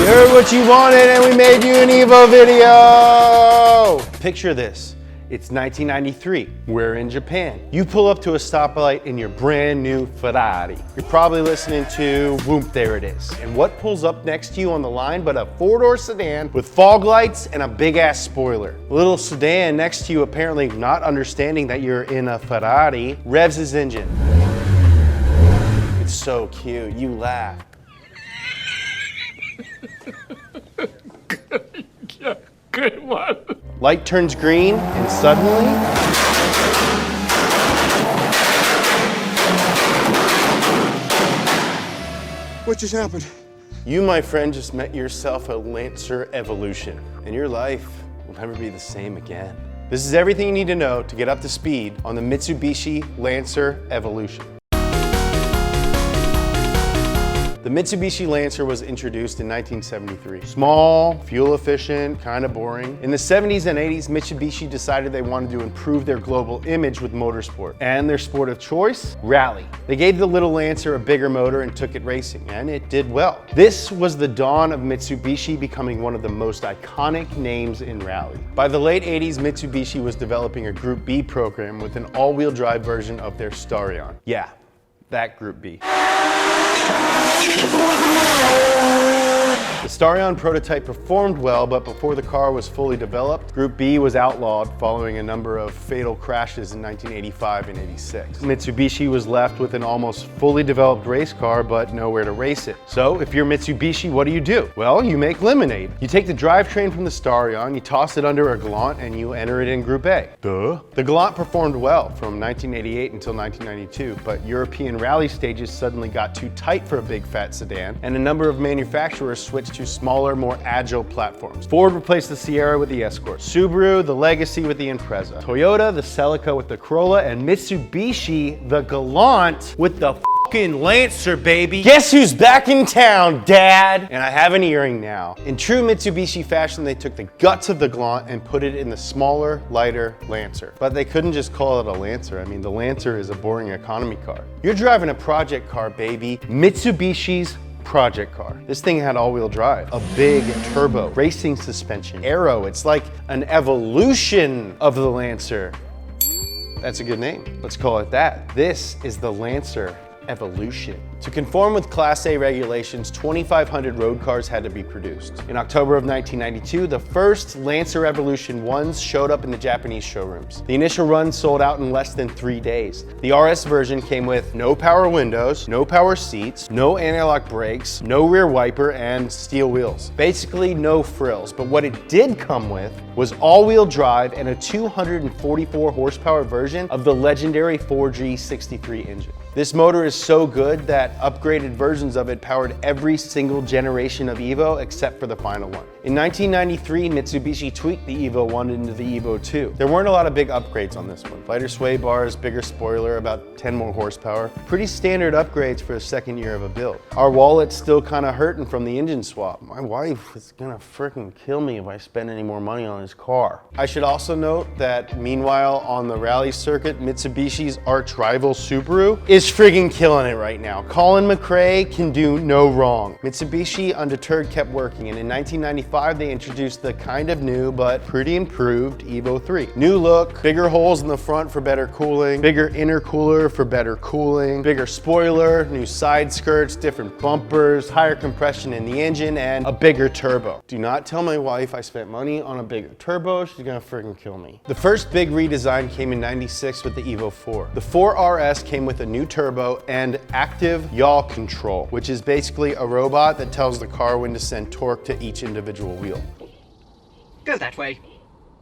heard what you wanted and we made you an Evo video! Picture this. It's 1993. We're in Japan. You pull up to a stoplight in your brand new Ferrari. You're probably listening to Whoop, There It Is. And what pulls up next to you on the line but a four-door sedan with fog lights and a big-ass spoiler. The little sedan next to you, apparently not understanding that you're in a Ferrari, revs his engine. It's so cute. You laugh. Good one. Light turns green, and suddenly... What just happened? You, my friend, just met yourself a Lancer Evolution, and your life will never be the same again. This is everything you need to know to get up to speed on the Mitsubishi Lancer Evolution. The Mitsubishi Lancer was introduced in 1973. Small, fuel efficient, kind of boring. In the 70s and 80s, Mitsubishi decided they wanted to improve their global image with motorsport. And their sport of choice? Rally. They gave the little Lancer a bigger motor and took it racing, and it did well. This was the dawn of Mitsubishi becoming one of the most iconic names in rally. By the late 80s, Mitsubishi was developing a Group B program with an all-wheel drive version of their Starion. Yeah, that Group B. The Starion prototype performed well, but before the car was fully developed, Group B was outlawed following a number of fatal crashes in 1985 and 86. Mitsubishi was left with an almost fully developed race car, but nowhere to race it. So if you're Mitsubishi, what do? Well, you make lemonade. You take the drivetrain from the Starion, you toss it under a Galant, and you enter it in Group A. Duh. The Galant performed well from 1988 until 1992, but European rally stages suddenly got too tight for a big fat sedan, and a number of manufacturers switched to smaller, more agile platforms. Ford replaced the Sierra with the Escort, Subaru the Legacy with the Impreza, Toyota the Celica with the Corolla, and Mitsubishi the Galant with the fucking Lancer, baby. Guess who's back in town, Dad? And I have an earring now. In true Mitsubishi fashion, they took the guts of the Galant and put it in the smaller, lighter Lancer. But they couldn't just call it a Lancer. I mean, the Lancer is a boring economy car. You're driving a project car, baby. Mitsubishi's project car. This thing had all-wheel drive, a big turbo, racing suspension, aero. It's like an evolution of the Lancer. That's a good name. Let's call it that. This is the Lancer Evolution. To conform with Class A regulations, 2,500 road cars had to be produced. In October of 1992, the first Lancer Evolution 1s showed up in the Japanese showrooms. The initial run sold out in less than 3 days. The RS version came with no power windows, no power seats, no anti-lock brakes, no rear wiper, and steel wheels. Basically no frills, but what it did come with was all-wheel drive and a 244 horsepower version of the legendary 4G63 engine. This motor is so good that upgraded versions of it powered every single generation of Evo except for the final one. In 1993, Mitsubishi tweaked the Evo 1 into the Evo 2. There weren't a lot of big upgrades on this one. Lighter sway bars, bigger spoiler, about 10 more horsepower. Pretty standard upgrades for the second year of a build. Our wallet's still kind of hurting from the engine swap. My wife is gonna freaking kill me if I spend any more money on this car. I should also note that meanwhile on the rally circuit, Mitsubishi's arch rival Subaru is friggin' killing it right now. Colin McRae can do no wrong. Mitsubishi, undeterred, kept working, and in 1995 they introduced the kind of new but pretty improved Evo 3. New look, bigger holes in the front for better cooling, bigger intercooler for better cooling, bigger spoiler, new side skirts, different bumpers, higher compression in the engine, and a bigger turbo. Do not tell my wife I spent money on a bigger turbo, she's gonna friggin' kill me. The first big redesign came in 96 with the Evo 4. The 4RS came with a new turbo and active yaw control, which is basically a robot that tells the car when to send torque to each individual wheel. Go that way.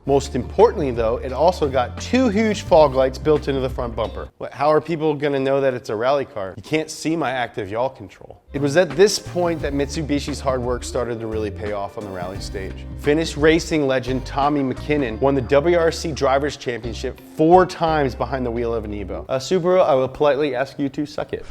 Most importantly though, it also got 2 huge fog lights built into the front bumper. How are people gonna know that it's a rally car? You can't see my active yaw control. It was at this point that Mitsubishi's hard work started to really pay off on the rally stage. Finnish racing legend Tommy McKinnon won the WRC Drivers' Championship 4 times behind the wheel of an Evo. Subaru, I will politely ask you to suck it.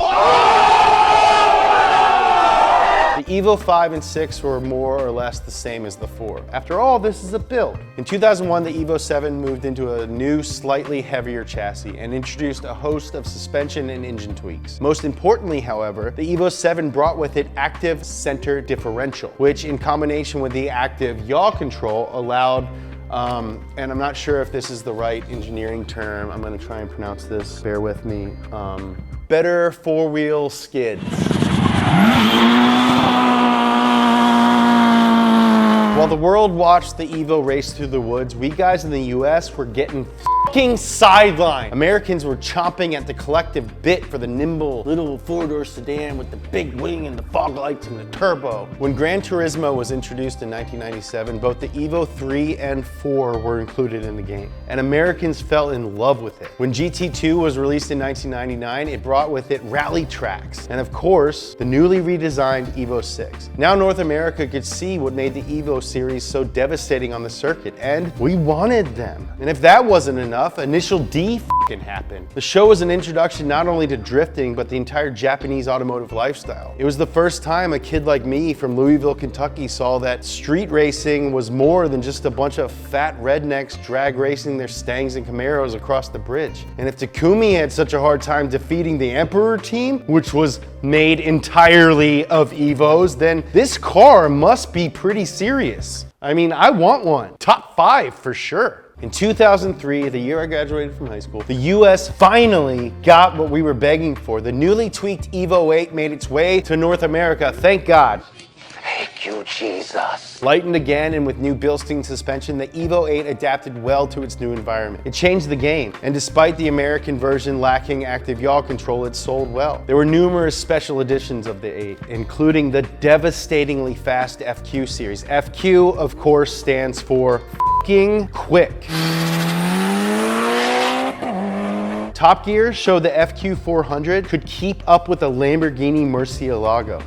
The Evo 5 and 6 were more or less the same as the 4. After all, this is a build. In 2001, the Evo 7 moved into a new, slightly heavier chassis and introduced a host of suspension and engine tweaks. Most importantly, however, the Evo 7 brought with it active center differential, which in combination with the active yaw control allowed and I'm not sure if this is the right engineering term. I'm gonna try and pronounce this, bear with me. Better four-wheel skids. While the world watched the Evo race through the woods, we guys in the US were getting fucking sidelined. Americans were chomping at the collective bit for the nimble little four-door sedan with the big wing and the fog lights and the turbo. When Gran Turismo was introduced in 1997, both the Evo 3 and 4 were included in the game, and Americans fell in love with it. When GT2 was released in 1999, it brought with it rally tracks, and of course, the newly redesigned Evo 6. Now North America could see what made the Evo series so devastating on the circuit, and we wanted them. And if that wasn't enough, Initial D happened. The show was an introduction not only to drifting, but the entire Japanese automotive lifestyle. It was the first time a kid like me from Louisville, Kentucky saw that street racing was more than just a bunch of fat rednecks drag racing their Stangs and Camaros across the bridge. And if Takumi had such a hard time defeating the Emperor team, which was made entirely of Evos, then this car must be pretty serious. I mean, I want one. Top 5 for sure. In 2003, the year I graduated from high school, the US finally got what we were begging for. The newly tweaked Evo 8 made its way to North America, thank God. Thank you, Jesus. Lightened again and with new Bilstein suspension, the Evo 8 adapted well to its new environment. It changed the game, and despite the American version lacking active yaw control, it sold well. There were numerous special editions of the 8, including the devastatingly fast FQ series. FQ, of course, stands for f***ing quick. Top Gear showed the FQ 400 could keep up with the Lamborghini Murcielago.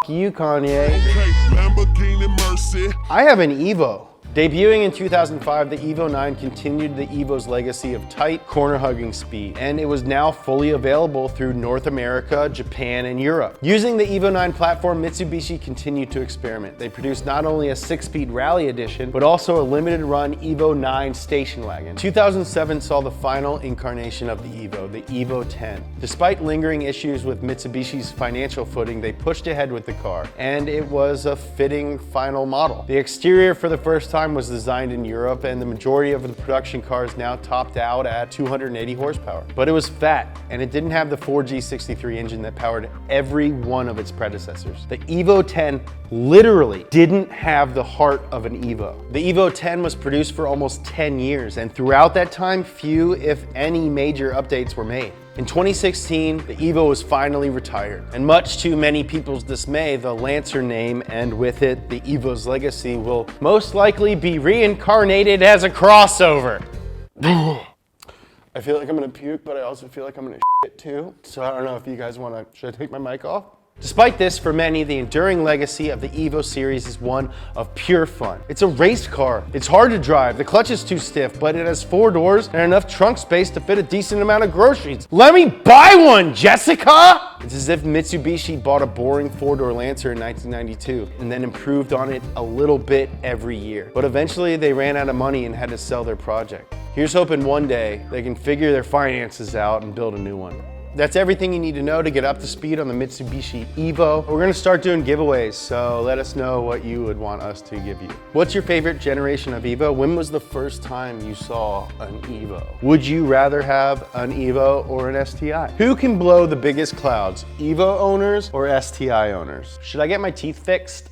You, Kanye. Okay, Lamborghini Mercy. I have an Evo. Debuting in 2005, the Evo 9 continued the Evo's legacy of tight, corner-hugging speed, and it was now fully available through North America, Japan, and Europe. Using the Evo 9 platform, Mitsubishi continued to experiment. They produced not only a 6-speed rally edition, but also a limited-run Evo 9 station wagon. 2007 saw the final incarnation of the Evo 10. Despite lingering issues with Mitsubishi's financial footing, they pushed ahead with the car, and it was a fitting final model. The exterior for the first time was designed in Europe, and the majority of the production cars now topped out at 280 horsepower. But it was fat, and it didn't have the 4G63 engine that powered every one of its predecessors. The Evo 10 literally didn't have the heart of an Evo. The Evo 10 was produced for almost 10 years, and throughout that time, few, if any, major updates were made. In 2016, the Evo was finally retired, and much to many people's dismay, the Lancer name, and with it, the Evo's legacy, will most likely be reincarnated as a crossover. I feel like I'm gonna puke, but I also feel like I'm gonna shit too. So I don't know if you guys wanna, should I take my mic off? Despite this, for many, the enduring legacy of the Evo series is one of pure fun. It's a race car. It's hard to drive, the clutch is too stiff, but it has 4 doors and enough trunk space to fit a decent amount of groceries. Let me buy one, Jessica! It's as if Mitsubishi bought a boring 4-door Lancer in 1992 and then improved on it a little bit every year. But eventually they ran out of money and had to sell their project. Here's hoping one day they can figure their finances out and build a new one. That's everything you need to know to get up to speed on the Mitsubishi Evo. We're gonna start doing giveaways, so let us know what you would want us to give you. What's your favorite generation of Evo? When was the first time you saw an Evo? Would you rather have an Evo or an STI? Who can blow the biggest clouds, Evo owners or STI owners? Should I get my teeth fixed?